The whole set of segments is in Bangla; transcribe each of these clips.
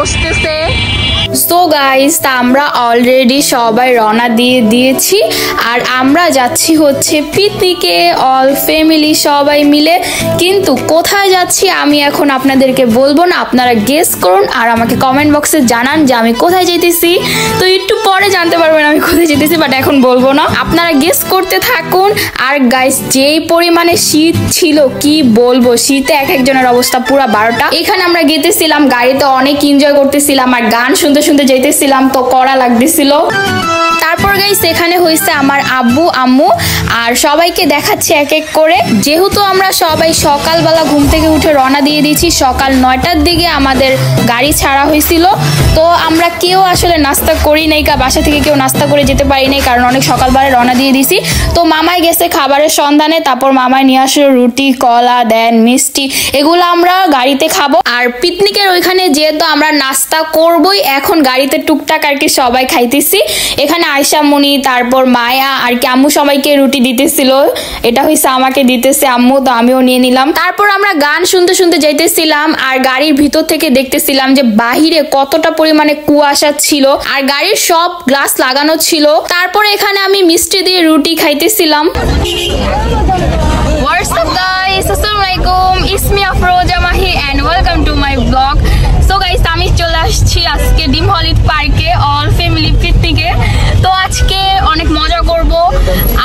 বসতেছে। সো গাইস, তা আমরা অলরেডি সবাই রওনা দিয়ে দিয়েছি আর আমরা যাচ্ছি হচ্ছে পিকনিকে, অল ফ্যামিলি সবাই মিলে। কিন্তু কোথায় যাচ্ছি আমি এখন আপনাদেরকে বলবো না, আপনারা গেস করুন আর আমাকে কমেন্ট বক্সে জানান যে আমি কোথায় যেতেছি। তো একটু পরে জানতে পারবেন আমি কোথায় যেতেছি, বাট এখন বলবো না, আপনারা গেস করতে থাকুন। আর গাইস, যেই পরিমাণে শীত ছিল কি বলবো, শীতে এক একজনের অবস্থা পুরো 12টা। এখানে আমরা গেতেছিলাম, গাড়িতে অনেক এনজয় করতেছিলাম আর গান শুনতে শুনতে যাইতেছিলাম, তো কড়া লাগতেছিল। তারপর গাইস এখানে হয়েছে আমার আব্বু আম্মু আর সবাইকে দেখাচ্ছে এক এক করে। যেহেতু আমরা সবাই সকালবেলা ঘুম থেকে উঠে রওনা দিয়ে দিয়েছি, সকাল 9টার দিকে আমাদের গাড়ি ছাড়া হয়েছিল। তো আমরা কেউ আসলে নাস্তা করি নাই, বাসা থেকে কেউ নাস্তা করে যেতে পারি নাই, কারণ অনেক সকালবেলা রওনা দিয়ে দিছি। তো মামাই গেছে খাবারের সন্ধানে, তারপর মামাই নিয়ে আসলো রুটি, কলা, দেন মিষ্টি, এগুলো আমরা গাড়িতে খাবো। আর পিকনিকের ওইখানে যেহেতু আমরা নাস্তা করবই, এখন গাড়িতে টুকটাক আর কি সবাই খাইতেছি। এখানে আয়শা মনি, তারপর মায়া আর কি আম্মু সবাইকে রুটি দিতেছিল, এটা হইছে আমাকে দিতেছে আম্মু, তো আমিও নিয়ে নিলাম। তারপর আমরা গান শুনতে শুনতে যাইতেছিলাম আর গাড়ির ভিতর থেকে দেখতেছিলাম যে বাহিরে কতটা পরিমাণে কুয়াশা ছিল আর গাড়ির সব গ্লাস লাগানো ছিল। তারপর এখানে আমি মিষ্টি দিয়ে রুটি খাইতেছিলাম। What's up guys, আসসালামু আলাইকুম, it's me Afroza Mahi and welcome to my vlog. So guys, আমি চলে আসছি আজকে ডিম হলিডে পার্কে অল ফ্যামিলি পিকনিকে। তো আজকে অনেক মজা করব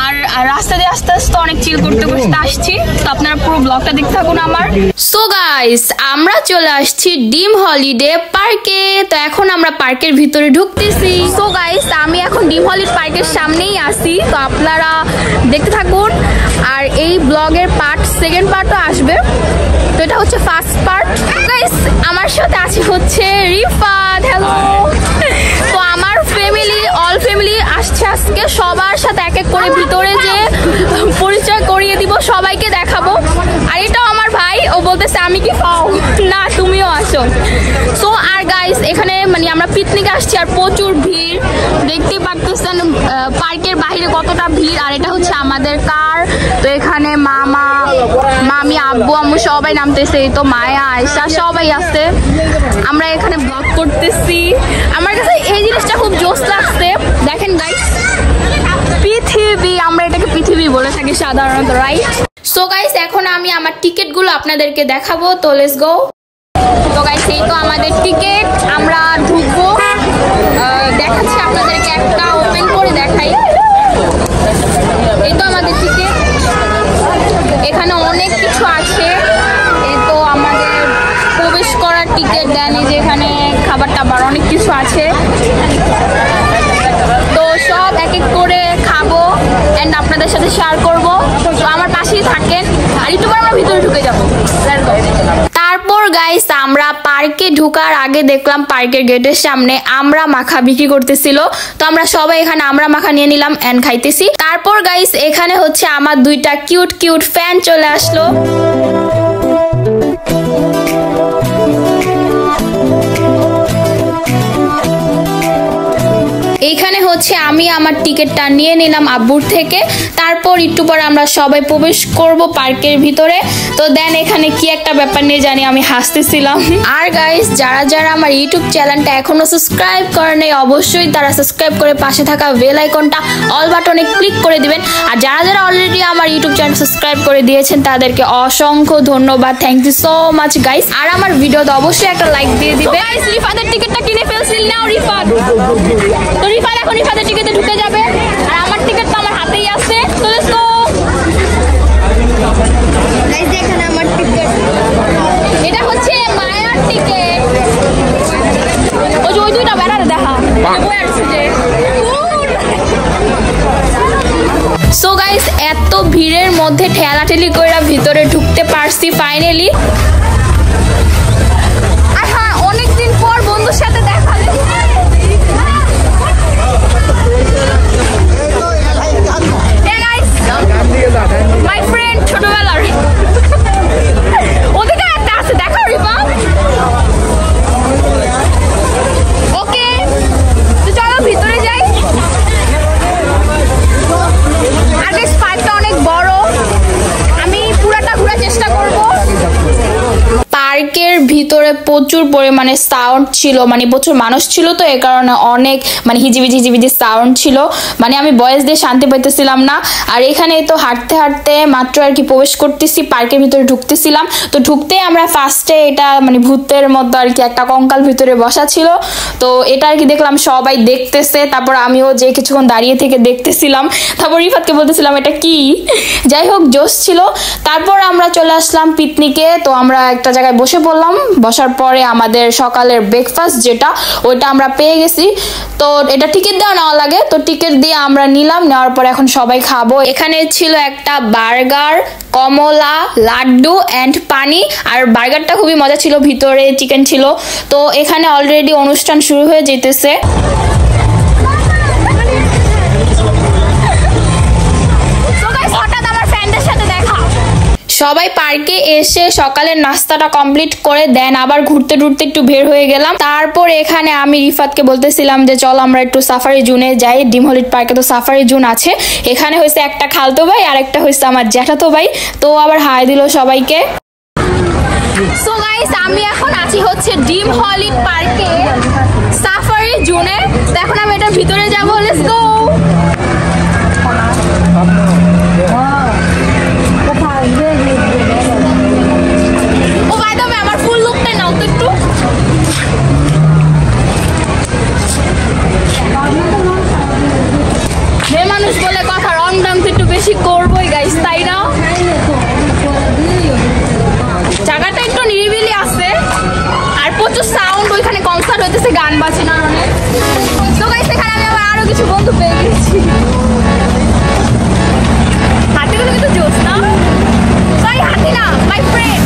আর রাস্তা দিয়ে আস্তে আস্তে অনেক চিল করতে করতে আসছি, তো আপনারা পুরো ব্লগটা দেখতে থাকুন আমার। সো গাইস, আমরা চলে আসছি ডিম হলিডে পার্কে। তো এখন আমরা পার্কের ভিতরে ঢুকতেছি। সো গাইস, আমি এখন ডিম হলিডে পার্কের সামনেই আছি, তো আপনারা দেখতে থাকুন। আর এই ব্লগের সেকেন্ড পার্টও আসবে, তো এটা হচ্ছে ফার্স্ট পার্ট। গাইস, আমার সাথে আছে হচ্ছে রিফাত। হ্যালো। তো আমার ফ্যামিলি, অল ফ্যামিলি আসছে আজকে, সবার সাথে এক এক করে ভিতরে যে পরিচয় করিয়ে দিব, সবাইকে দেখাবো। আর এটাও আমার ভাই, ও বলতেছে আমি কি পাও না, তুমিও আসো। সো আর গাইস, এখানে মানে আমরা পিকনিকে আসছি আর প্রচুর ভিড়, দেখতে পাচ্ছেন পার্কের বাইরে কতটা ভিড়। আর এটা হচ্ছে আমাদের কার, তো এখানে মামা মামি আব্বু আম্মু সবাই নামতেছে, তো মায়া আয়শা সবাই আছে। আমরা এখানে ব্লগ করতেছি, আমার কাছে এই জিনিসটা খুব জোশ লাগছে। দেখেন গাইস, পৃথিবী, আমরা এটাকে পৃথিবী বলে থাকি সাধারণত, রাইট? সো গাইস, এখন আমি আমার টিকিটগুলো আপনাদেরকে দেখাবো, তো লেটস গো। তো গাইস, এই তো আমাদের টিকিট, আমরা ঢুকবো। দেখাচ্ছি আপনাদেরকে, একটা ওপেন করে দেখাই। এই তো আমাদের টিকিট, এখানে অনেক কিছু আছে। এই তো আমাদের প্রবেশ করার টিকিট দেন, এই যে এখানে খাবার টাবার অনেক কিছু আছে। তো সব এক এক করে খাবো এন্ড আপনাদের সাথে শেয়ার করবো, তো আমার পাশেই থাকেন। আর একটু পর আমরা ভিতরে ঢুকে যাবো। তারপর গাইস, আমরা পার্কে ঢোকার আগে দেখলাম পার্কের গেটের সামনে আমরা মাখা বিক্রি করতেছিল, তো আমরা সবাই এখানে আমরা মাখা নিয়ে নিলাম এন্ড খাইতেছি। তারপর গাইস, এখানে হচ্ছে আমার দুইটা কিউট কিউট ফ্যান চলে আসলো। এইখানে হচ্ছে আমি আমার টিকিটটা নিয়ে নিলাম আব্বুর থেকে। তারপর একটু পর আমরা সবাই প্রবেশ করব পার্কের ভিতরে। তো দেন এখানে কি একটা ব্যাপার নিয়ে জানি আমি হাসতেছিলাম। আর গাইস, যারা যারা আমার ইউটিউব চ্যানেলটা এখনো সাবস্ক্রাইব করেন নাই, অবশ্যই তারা সাবস্ক্রাইব করে পাশে থাকা বেল আইকনটা অল বাটনে ক্লিক করে দিবেন। আর যারা যারা অলরেডি আমার ইউটিউব চ্যানেল সাবস্ক্রাইব করে দিয়েছেন তাদেরকে অসংখ্য ধন্যবাদ, thank you so much guys. আর আমার ভিডিওতে অবশ্যই একটা লাইক দিয়ে দিবেন। গাইস, রিফাতের টিকিটটা কিনে ফেলছিল নাও রিফাত। তো রিফাত এখন রিফাতের টিকিটে ঢুকে যাবে আর আমার টিকিট তো আমার হাতেই আছে। তো লেটস গো। গাইস, এখানে আমার টিকিট, এটা হচ্ছে মায়ার টিকিট। ওই দুইটা বেড়ার দেখা বই আসছে যে। সো গাইস, এত ভিড়ের মধ্যে ঠেলাঠেলি করে ভিতরে ঢুকতে পারছি ফাইনালি। আর হ্যাঁ, অনেকদিন পর বন্ধুর সাথে দেখা। মাই ফ্রেন্ড ছোটবেলার, ওদিকে একটা আছে, দেখো রিপা। ওকে, তো চলো ভিতরে যাই। আর গাইস, পার্কটা অনেক বড়, আমি পুরাটা ঘোরার চেষ্টা করব। পার্কের প্রচুর পরিমাণে সাউন্ড ছিল, মানে প্রচুর মানুষ ছিল, তো এই কারণে অনেক মানে হিজিবিজি সাউন্ড ছিল, মানে আমি ভয়েস দিয়ে শান্তি পাইতেছিলাম না। আর এখানে তো হাঁটতে হাঁটতে মাত্র আর কি প্রবেশ করতেছি, পার্কের ভিতরে ঢুকতেছিলাম। তো ঢুকতেই আমরা ফার্স্টে এটা মানে ভূতের মতো আর কি একটা কঙ্কাল ভিতরে বসা ছিল, তো এটা আর কি দেখলাম সবাই দেখতেছে। তারপর আমিও যে কিছুক্ষণ দাঁড়িয়ে থেকে দেখতেছিলাম, তারপর রিফাতকে বলতেছিলাম এটা কি। যাই হোক, জোশ ছিল। তারপর আমরা চলে আসলাম পিকনিকে। তো আমরা একটা জায়গায় বসে পড়লাম, বসার পরে আমাদের সকালের ব্রেকফাস্ট যেটা ওইটা আমরা পেয়ে গেছি। তো এটা টিকিট দেওয়া নেওয়া লাগে, তো টিকিট দিয়ে আমরা নিলাম, নেওয়ার পর এখন সবাই খাবো। এখানে ছিল একটা বার্গার, কমলা, লাড্ডু অ্যান্ড পানি। আর বার্গারটা খুবই মজা ছিল, ভিতরে চিকেন ছিল। তো এখানে অলরেডি অনুষ্ঠান শুরু হয়ে যেতেছে। সবাই পার্কে এসে সকালের নাস্তাটা কমপ্লিট করে দেন আবার ঘুরতে ঘুরতে একটু বের হয়ে গেলাম। তারপর এখানে আমি রিফাতকে বলতেছিলাম যে চল আমরা একটু সাফারি জোনে যাই। ডিম হলিউড পার্কে তো সাফারি জোন আছে। এখানে হয়েছে একটা খালতো ভাই আর একটা হয়েছে আমার জ্যাঠাতো ভাই, তো আবার হাই দিল সবাইকে। সো গাইস, আমি এখন আছি হচ্ছে ডিম হলিউড পার্কে সাফারি জোনে। তো এখন আমি এটার ভিতরে যাবো, লেটস গো। করবোই গাইস, তাই না? জায়গাটা একটু নিরিবিলি আছে আর প্রচুর সাউন্ড, ওইখানে কনসার্ট হইতেছে, গান বাজনার অনেক। তো গাইস, এখানে আমি আবার আরো কিছু বন্ধু পেয়ে গেছি। হাতিগুলো কিন্তু জোস না, সরি হাতি না, মাই ফ্রেন্ড।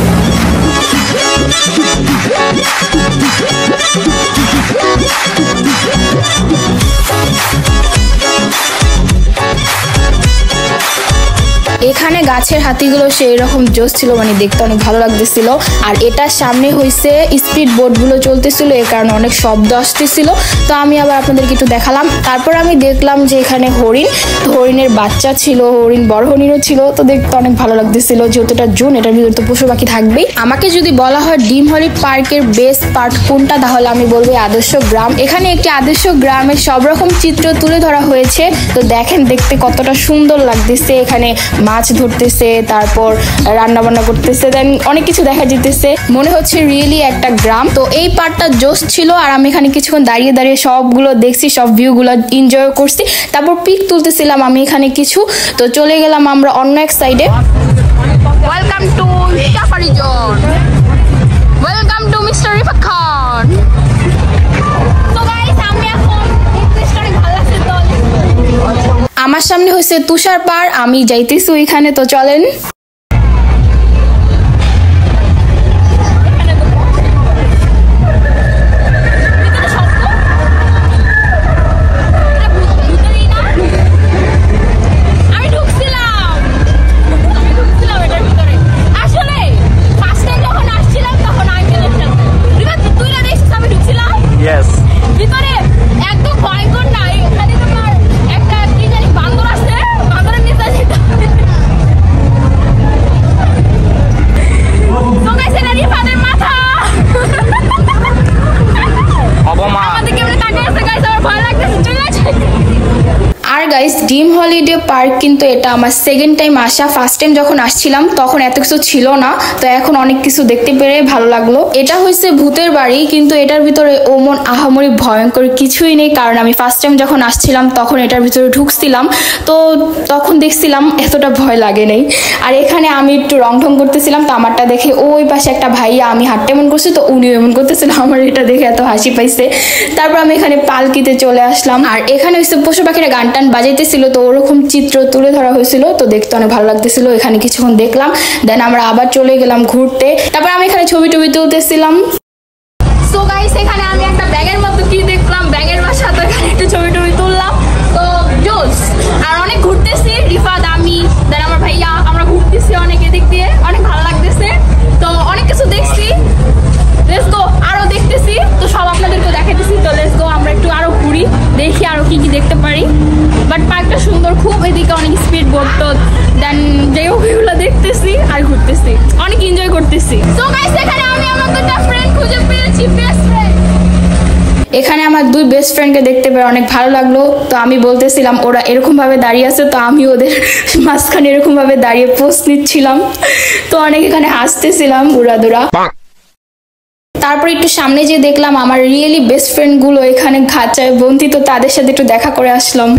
এখানে গাছের হাতিগুলো সেই রকম জোশ ছিল, মানে দেখতে অনেক ভালো লাগতেছিল। আর এটার সামনে হইছে স্পিড বোটগুলো চলতেছিল, এর কারণে অনেক শব্দ আসতেছিল। তো আমি আবার আপনাদেরকে একটু দেখালাম। তারপর আমি দেখলাম যে এখানে হরিণ, তো হরিণের বাচ্চা ছিল, হরিণ বড় হরিণও ছিল, তো দেখতে অনেক ভালো লাগতেছিল। যেহেতু এটা জুন, এটার ভিতরে তো পশু পাখি থাকবেই। আমাকে যদি বলা হয় ডিম হলিউড পার্কের বেস্ট পার্ট কোনটা, তাহলে আমি বলবো আদর্শ গ্রাম। এখানে একটি আদর্শ গ্রামের সব রকম চিত্র তুলে ধরা হয়েছে। তো দেখেন দেখতে কতটা সুন্দর লাগতেছে। এখানে মাছ ধরতেছে, তারপর রান্না বান্না করতেছে, দেন অনেক কিছু দেখা যেতেছে, মনে হচ্ছে রিয়েলি একটা গ্রাম। তো এই পার্টটা জোশ ছিল। আর আমি এখানে কিছুক্ষণ দাঁড়িয়ে দাঁড়িয়ে সবগুলো দেখছি, সব ভিউগুলো এনজয় করছি। তারপর পিক তুলতেছিলাম আমি এখানে কিছু। তো চলে গেলাম আমরা অন্য এক সাইডে। Welcome to safari zone, welcome to mister Rifat Khan. তো গাইস, আমি এখন অনেক ভালো লাগছে। তো আমার সামনে হয়েছে তুষার পাড়, আমি যাইতেছি ওইখানে, তো চলেন। গাইস, ডিম হলিডে পার্ক কিন্তু এটা আমার সেকেন্ড টাইম আসা। ফার্স্ট টাইম যখন আসছিলাম তখন এত কিছু ছিল না, তো এখন অনেক কিছু দেখতে পেরে ভালো লাগলো। এটা হচ্ছে ভূতের বাড়ি, কিন্তু এটার ভিতরে ওমন আহামরি ভয়ঙ্কর কিছুই নেই, কারণ আমি ফার্স্ট টাইম যখন আসছিলাম তখন এটার ভিতরে ঢুকছিলাম, তো তখন দেখছিলাম এতটা ভয় লাগে নাই। আর এখানে আমি একটু রং ঢং করতেছিলাম, তো আমারটা দেখে ওই পাশে একটা ভাইয়া, আমি হাঁটতে এমন করছি তো উনিও এমন করতেছিল, আমার এটা দেখে এত হাসি পাইছে। তারপর আমি এখানে পালকিতে চলে আসলাম। আর এখানে হচ্ছে পশু পাখিরা গান টান বাজাইতেছিল, তো ওরকম চিত্র তুলে ধরা হয়েছিল, তো দেখতে অনেক ভালো লাগতেছিল। এখানে কিছুক্ষণ দেখলাম, দেন আমরা আবার চলে গেলাম ঘুরতে। তারপর আমি এখানে ছবি টবি তুলতেছিলাম। সো গাইস, এখানে আমি একটা ব্যাগের মতো কি দেখলাম, ব্যাগের বাসা, তো এখানে একটু ছবি টবি তুললাম। তো জোস, আর অনেক ঘুরতেছি, রিফাত, আমি, দেন আমার ভাইয়া, আমরা ঘুরতেছি অনেক এদিক দিয়ে, অনেক ভালো লাগতেছে। তো অনেক কিছু দেখছি, লেটস গো, আরো দেখতেছি, তো সব আপনাদেরকে দেখাইতেছি। তো লেটস গো, আমরা একটু আরো ঘুরি, দেখি আরো কি কি দেখতে পারি। বাট পার্কটা সুন্দর খুব, এদিকে অনেক স্পিড বোট টোট দেন যাই হোক এগুলো দেখতেছি আর ঘুরতেছি, অনেক এনজয় করতেছি। সো গাইস এখানে আমি আমার দুটো ফ্রেন্ড খুঁজে পেয়েছি, বেস্ট ফ্রেন্ড। এখানে আমার দুই বেস্ট ফ্রেন্ডকে দেখতে পেয়ে অনেক ভালো লাগলো। তো আমি বলতেছিলাম ওরা এরকম ভাবে দাঁড়িয়ে আছে, তো আমি ওদের মাঝখানে এরকম ভাবে দাঁড়িয়ে পোস্ট নিচ্ছিলাম, তো অনেক এখানে হাসতেছিলাম উড়াদুরা। তারপর একটু সামনে যে দেখলাম আমার রিয়েলি বেস্ট ফ্রেন্ড গুলো এখানে খাঁচায় বন্দি, তো তাদের সাথে একটু দেখা করে আসলাম।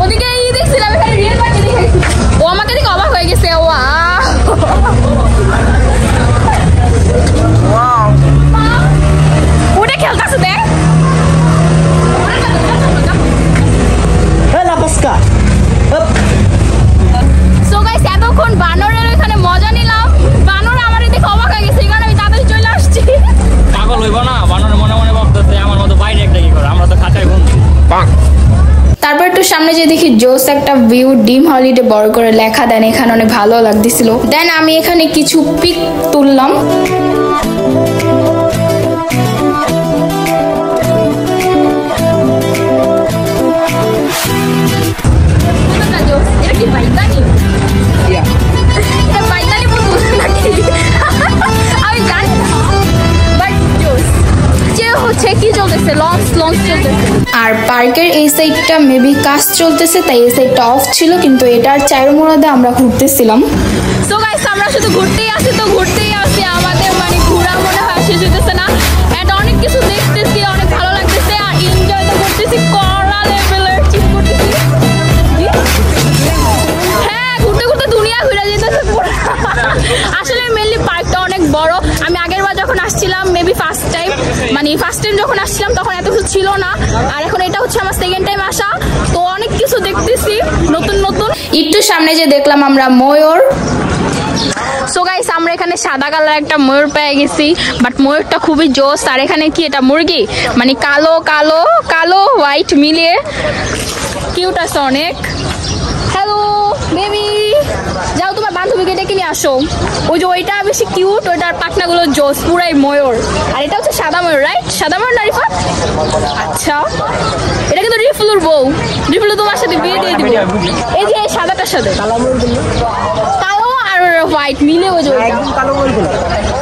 ওদিকে দেখছিলাম এখানে রিয়েল পাখি দেখাইছি, ও আমাকে দেখে অবাক হয়ে গেছে। ওটা খেলতেছে দেখ। সো গাইস এতক্ষণ বানরের ওখানে মজা নিলাম, বানর আমার দেখে অবাক হয়ে গেছে, কারণ আমি তাড়াতাড়ি চলে আসছি। পাগল হইব না, বানর মনে মনে ভাবতেছে আমার মতো বাইরে একটা কি করে, আমরা তো খাঁচায় বন্দি। তারপর একটু সামনে যে দেখি জোস একটা ভিউ, ডিম হলিডে বড় করে লেখা, দেন এখানে অনেক ভালো লাগতেছিল। দেন আমি এখানে কিছু পিক তুললাম। আর পার্কের এই সাইডটা মেবি কাজ চলতেছে, তাই এই সাইডটা অফ ছিল, কিন্তু এটার চারমোড়াতে আমরা ঘুরতেছিলাম। সো গাইস আমরা শুধু ঘুরতেই আসি, তো ঘুরতেই আসি, আমাদের মানে ঘোরা মনে হয় শেষ হইতেছে না। এন্ড অনেক কিছু দেখতেছি, অনেক ভালো লাগতেছে আর এনজয় তো করতেছি, কড়া লেভেলের চিল করতেছি। হ্যাঁ ঘুরতে ঘুরতে দুনিয়া ঘুরে যেতেছে পুরো। আসলে মেনলি পার্কটা অনেক বড়। আমি আগের বার যখন আসছিলাম মেবি ফার্স্ট টাইম যখন আসছিলাম তখন এত কিছু ছিল না, আর এখন এটা হচ্ছে আমার সেকেন্ড টাইম আসা, তো অনেক কিছু দেখতেছি নতুন নতুন। একটু সামনে যে দেখলাম আমরা ময়ূর। সো গাইস আমরা এখানে সাদা কালার একটা ময়ূর পেয়ে গেছি, বাট ময়ূরটা খুবই জোস। আর এখানে কি এটা মুরগি, মানে কালো কালো কালো হোয়াইট মিলিয়ে কিউট আছে অনেক। হ্যালো বেবি, যাও তোমার বান্ধবীকে ডেকে নিয়ে আসো। ওই যে ওইটা বেশি কিউট, ওইটার পাখনাগুলো জোস, পুরাই ময়ূর। আর এটা হচ্ছে সাদা ময়ূর, রাইট? সাদা ময়ূর না রিফাত? আচ্ছা এটা কিন্তু রিফুলুর বউ, রিফুলু তোমার সাথে বিয়ে দিয়ে দিবে। এই যে সাদাটার সাথে কালো আর হোয়াইট মিলে, ওই যে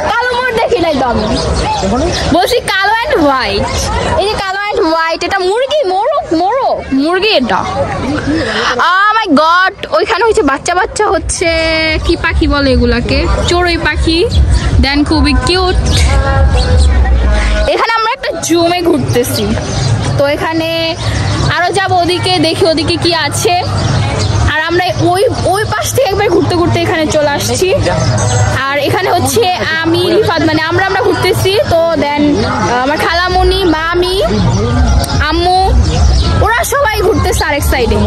কালো ময়ূর দেখি নাই তো আমি বলছি, কালো অ্যান্ড হোয়াইট। এই যে কালো অ্যান্ড হোয়াইট, এটা মুরগি, মোরগ মোরগ মুরগি এটা। মাই গড, ওইখানে হচ্ছে বাচ্চা বাচ্চা হচ্ছে কি পাখি বলে এগুলাকে, চড়ুই পাখি। দেন খুবই কিউট। এখানে আমরা একটা জুমে ঘুরতেছি, তো এখানে আরো যাবো ওদিকে, দেখি ওদিকে কি আছে। আর আমরা ওই পাশ থেকে একবার ঘুরতে ঘুরতে এখানে চলে আসছি। আর এখানে হচ্ছে আমি রিফাত মানে আমরা ঘুরতেছি। তো দেন আমার খালামণি, মামি, আম্মু, ওরা সবাই ঘুরতেছে আরেক সাইডে।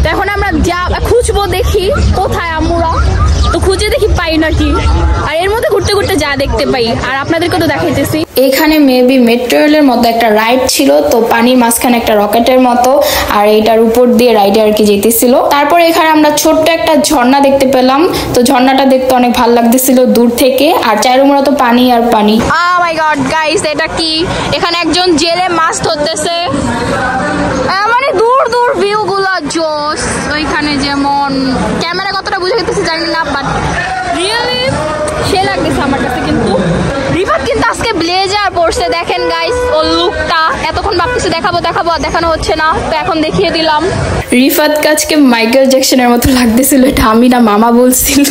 তো এখন আমরা যা খুঁজবো, দেখি কোথায় আম্মুরা, তো খুঁজে দেখি পাই নাকি। আর এর মধ্যে ঘুরতে ঘুরতে যা দেখতে পাই আর আপনাদেরকে তো দেখাইতেছি। এখানে মেবি মেট্রো রেলের মতো একটা রাইড ছিল, তো পানির মাঝখানে একটা রকেটের মতো, আর এটার উপর দিয়ে রাইডে আর কি যেতেছিল। তারপর এখানে আমরা ছোট্ট একটা ঝর্ণা দেখতে পেলাম, তো ঝর্ণাটা দেখতে অনেক ভালো লাগতেছিল দূর থেকে। আর চারোমুড়া তো পানি আর পানি। মাই গড গাইস, এটা কি? এখানে একজন জেলে মাছ ধরতেছে, মানে দূর দূর ভিউ গুলো জোস। ওইখানে যেমন ক্যামেরা কতটা বুঝে গেতেছে জানি না, বাট রিয়েলি সে লাগতেছে আমার কাছে। কিন্তু রিফাত কিন্তু আজকে ব্লেজার পরছে, দেখেন গাইস ও লুকটা। এতক্ষণ ভাবতেছি দেখাবো দেখানো হচ্ছে না, তো এখন দেখিয়ে দিলাম। রিফাত আজকে মাইকেল জ্যাকসনের মতো লাগতেছিল, এটা আমি না মামা বলছিল।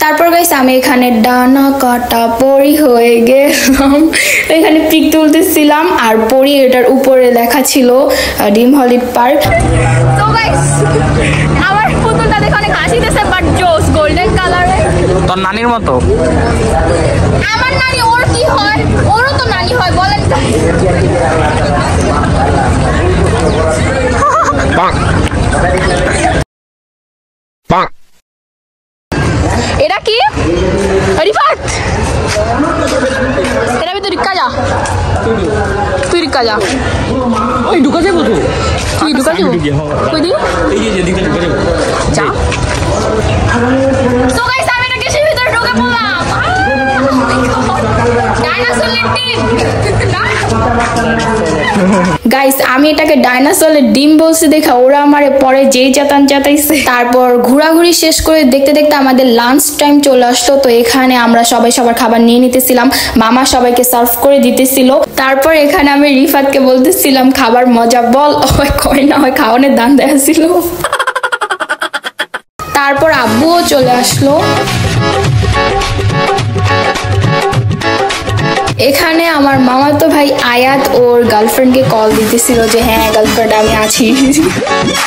তারপর গাইস আমি এখানে ডানা কাটা পরি হয়ে গেলাম, এখানে পিক তুলতেছিলাম। আর পরি এটার উপরে লেখা ছিল ডিম হলিড পার্ক। তো গাইস আমার পুতুলটা দেখে অনেক হাসিতেছে, বাট জোস, গোল্ডেন কালারে। তোর নানির মতো? আমার নানি, ওর কি হয়? ওরও তো নানি হয়, বলেন। এটা কি রিফাত? এটা ভিতরে ঢুকা যা, তুই ঢুকা যা। ওই ঢুকা যাবো তো? তুই ঢুকা যাবো? কই দি? এই যে দিকে ঢুকা যাবো। যা। সো গাইস আমি এটা কিসের ভিতরে ঢুকে পড়লাম? ডাইনোসর গাইস আমি এটাকে ডাইনোসরের ডিম বলছি দেখা ওরা আমারে পরে যেই চাতাইছে। তারপর ঘোরাঘুরি শেষ করে দেখতে দেখতে আমাদের লাঞ্চ টাইম চলে আসলো। তো এখানে আমরা সবাই সবার খাবার নিয়ে নিতেছিলাম, মামা সবাইকে সার্ভ করে দিতেছিল। তারপর এখানে আমি রিফাতকে বলতেছিলাম খাবার মজা বল, কয় না হয় খাওয়ানোর দান দেয়া ছিল। তারপর আব্বুও চলে আসলো। এখানে আমার মামাতো ভাই আয়াত ওর গার্লফ্রেন্ডকে কল দিতেছিল যে হ্যাঁ গার্লফ্রেন্ড আমি আছি।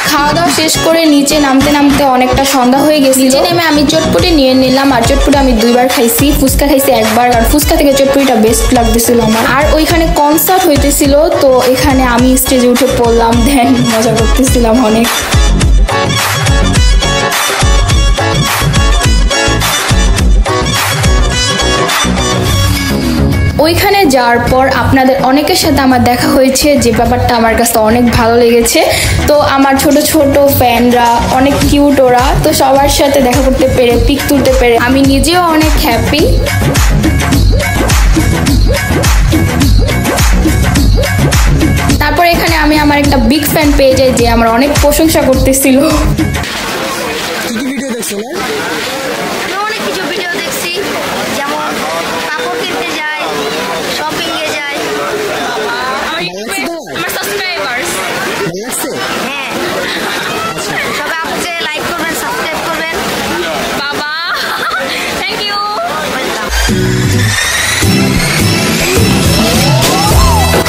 খাওয়া দাওয়া শেষ করে নিচে নামতে নামতে অনেকটা সন্ধ্যা হয়ে গেছে। নিচে নেমে আমি চটপটি নিয়ে নিলাম, আর চটপটি আমি 2 বার খাইছি, ফুচকা খাইছি 1 বার, আর ফুচকা থেকে চটপটিটা বেস্ট লাগতেছিল আমার। আর ওইখানে কনসার্ট হইতেছিল, তো এখানে আমি স্টেজে উঠে পড়লাম, দেন মজা করতেছিলাম অনেক। ওইখানে যাওয়ার পর আপনাদের অনেকের সাথে আমার দেখা হয়েছে, যে ব্যাপারটা আমার কাছে অনেক ভালো লেগেছে। তো আমার ছোট ছোট ফ্যানরা অনেক কিউট ওরা, তো সবার সাথে দেখা করতে পেরে পিক তুলতে পেরে আমি নিজেও অনেক হ্যাপি। তারপর এখানে আমি আমার একটা বিগ ফ্যান পেয়ে যাই যে আমার অনেক প্রশংসা করতেছিল।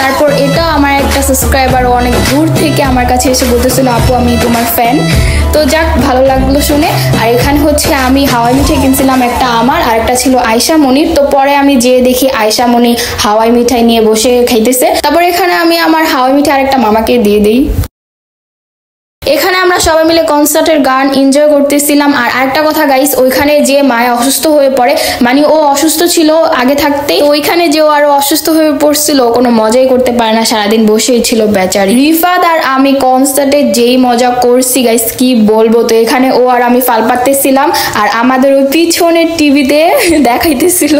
তারপর এটা আমার একটা সাবস্ক্রাইবার অনেক দূর থেকে আমার কাছে এসে বলতেছিল আপু আমি তোমার ফ্যান। তো যাক ভালো লাগলো শুনে। আর এখানে হচ্ছে আমি হাওয়াই মিঠাই কিনছিলাম, একটা আমার আর একটা ছিল আয়শা মনির। তো পরে আমি যেয়ে দেখি আয়শা মনি হাওয়াই মিঠাই নিয়ে বসে খাইতেছে। তারপর এখানে আমি আমার হাওয়াই মিঠাই আরেকটা মামাকে দিয়ে দিই। এখানে আমরা সবাই মিলে কনসার্টের গান এনজয় করতেছিলাম। আর আরেকটা কথা গাইস, ওইখানে যে মায়া অসুস্থ হয়ে পড়ে, মানে ও অসুস্থ ছিল আগে থাকতেই, ওইখানে যে ও আরো অসুস্থ হয়ে পড়ছিল, কোনো মজাই করতে পারে না, সারাদিন বসেই ছিল বেচারি। রিফাত আর আমি কনসার্টে যেই মজা করছি গাইস কি বলবো। তো এখানে ও আর আমি ফাল পাততেছিলাম, আর আমাদের ওই পিছনের টিভিতে দেখাইতেছিল।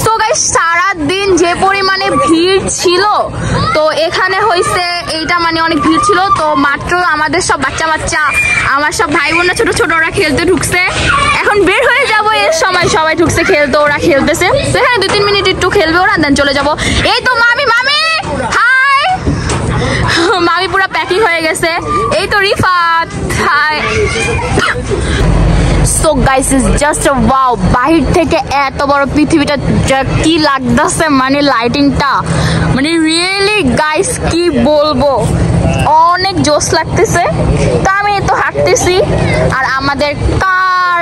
সো গাইস সারা দিন যে পরিমাণে ভিড় ছিল, তো এখানে হইছে এইটা মানে অনেক ভিড় ছিল। তো মাত্র আমাদের সব বাচ্চা বাচ্চা আমার সব ভাই বোনরা ছোট ছোট ওরা খেলতে ঢুকছে। এখন বের হয়ে যাব, এর সময় সবাই ঢুকছে খেলতে, ওরা খেলতেছে। তো এখানে 2-3 মিনিট একটু খেলবে ওরা, দেন চলে যাব। এই তো মামি মামি হাই, মামি পুরো প্যাকিং হয়ে গেছে। এই তো Rifat hi. So guys is just wow, বাহির থেকে এত বড় পৃথিবীটা কি লাগতেছে, মানে লাইটিংটা মানে রিয়েলি গাইস কি বলবো, অনেক জোস লাগতেছে। তো আমি তো হাঁটতেছি আর আমাদের কার,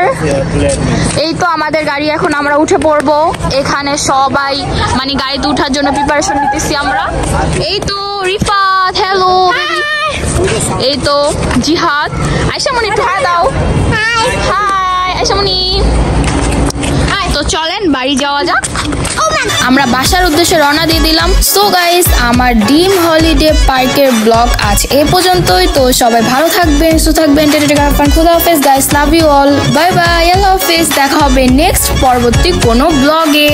এই তো আমাদের গাড়ি, এখন আমরা উঠে পড়বো। এখানে সবাই মানে গাড়িতে ওঠার জন্য প্রিপারেশন নিতেছি আমরা। এই তো রিফাত হ্যালো বেবি, এই তো জিহাদ, আয়শা মনি একটু হাই দাও, হাই আয়শা মনি। তো চলেন বাড়ি যাওয়া যাক, আমরা বাসার উদ্দেশ্যে রওনা দিয়ে দিলাম। সো গাইস আমার ড্রিম হলিডে পার্কের ব্লগ আজ এ পর্যন্তই। তো সবাই ভালো থাকবেন, সুস্থ থাকবেন, খুদা হাফেজ guys, love you all, bye bye, আল্লাহ হাফেজ। দেখা হবে নেক্সট পরবর্তী কোনো ব্লগে।